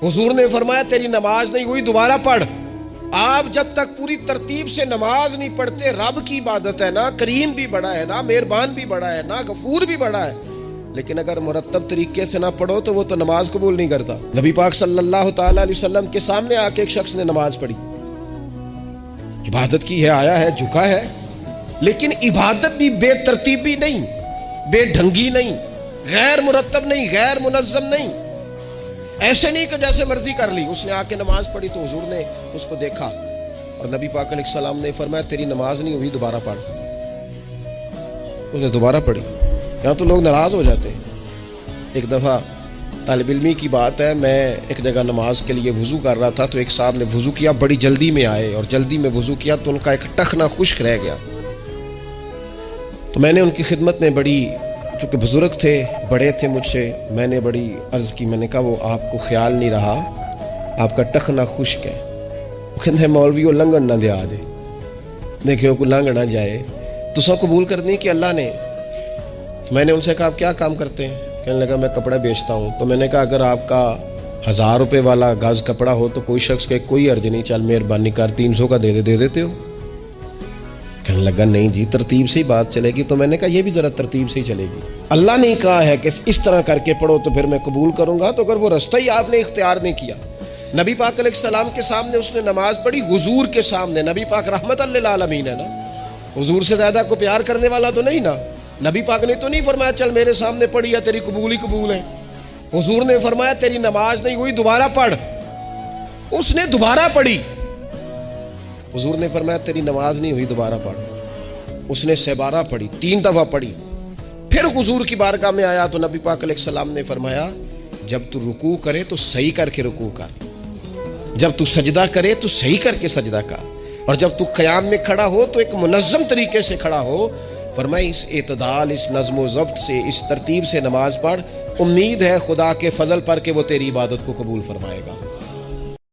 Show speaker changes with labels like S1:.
S1: हुजूर ने फरमाया तेरी नमाज नहीं हुई, दोबारा पढ़। आप जब तक पूरी तरतीब से नमाज नहीं पढ़ते, रब की इबादत है ना, करीम भी बड़ा है ना, मेहरबान भी बड़ा है ना, गफूर भी बड़ा है, लेकिन अगर मुरत्तब तरीके से ना पढ़ो तो वो तो नमाज कबूल नहीं करता। नबी पाक सल्लल्लाहु ताला अलैहि वसल्लम के सामने आके एक शख्स ने नमाज पढ़ी, इबादत की है, आया है, झुका है, लेकिन इबादत भी बेतरतीबी नहीं, बेढंगी नहीं, गैर मुरत्तब नहीं, गैर मुनज़्ज़म नहीं, ऐसे नहीं कि जैसे मर्जी कर ली। उसने आके नमाज पढ़ी तो हुजूर ने उसको देखा और नबी पाक अलैहिस्सलाम ने फरमाया तेरी नमाज नहीं हुई, दोबारा पढ़। उसने दोबारा पढ़ी। यहाँ तो लोग नाराज हो जाते हैं। एक दफ़ा तालिब इल्मी की बात है, मैं एक जगह नमाज के लिए वज़ू कर रहा था, तो एक साहब ने वज़ू किया, बड़ी जल्दी में आए और जल्दी में वज़ू किया तो उनका एक टखना खुश्क रह गया। तो मैंने उनकी खिदमत में बड़ी, चूँकि बुजुर्ग थे, बड़े थे मुझसे, मैंने बड़ी अर्ज़ की, मैंने कहा वो आपको ख्याल नहीं रहा, आपका टखना खुश्क है। वो कहते हैं मौलवी वो लंघन ना दिया दे, देखियो को लंघ ना जाए। तो सब कबूल करनी कि अल्लाह ने। मैंने उनसे कहा आप क्या काम करते हैं? कहने लगा मैं कपड़ा बेचता हूँ। तो मैंने कहा अगर आपका 1000 रुपये वाला गज़ कपड़ा हो तो कोई शख्स कहे कोई अर्ज नहीं, चल मेहरबानी कर 300 का दे देते हो? कहने लगा नहीं जी, तरतीब से ही बात चलेगी। तो मैंने कहा ये भी ज़रा तरतीब से ही चलेगी। अल्लाह ने कहा है कि इस तरह करके पढ़ो तो फिर मैं कबूल करूँगा। तो अगर वो रास्ता ही आपने इख्तियार नहीं किया, नबी पाक अलैहिस्सलाम के सामने उसने नमाज पढ़ी, हुजूर के सामने। नबी पाक रहमतल लिल आलमीन है ना, हुजूर से ज़्यादा को प्यार करने वाला तो नहीं ना। नबी पाक ने तो नहीं फरमाया चल मेरे सामने पढ़ी या तेरी कबूल ही कबूल है। हुजूर ने फरमाया तेरी नमाज नहीं हुई, दोबारा पढ़। उसने दोबारा पढ़ी। हुजूर ने फरमाया तेरी नमाज नहीं हुई, दोबारा पढ़। उसने 12 पढ़ी, 3 दफ़ा पढ़ी। फिर हुजूर की बारगाह में आया तो नबी पाक अलैहिस्सलाम ने फरमाया जब तू रुकू करे तो सही करके रुकू कर, जब तू सजदा करे तो सही करके सजदा कर, और जब तू क़याम में खड़ा हो तो एक मुनज़्ज़म तरीके से खड़ा हो। फरमाई इस एतदाल, इस नज़्म व ज़ब्त से, इस तरतीब से नमाज पढ़, उम्मीद है खुदा के फजल पर कि वो तेरी इबादत को कबूल फरमाएगा।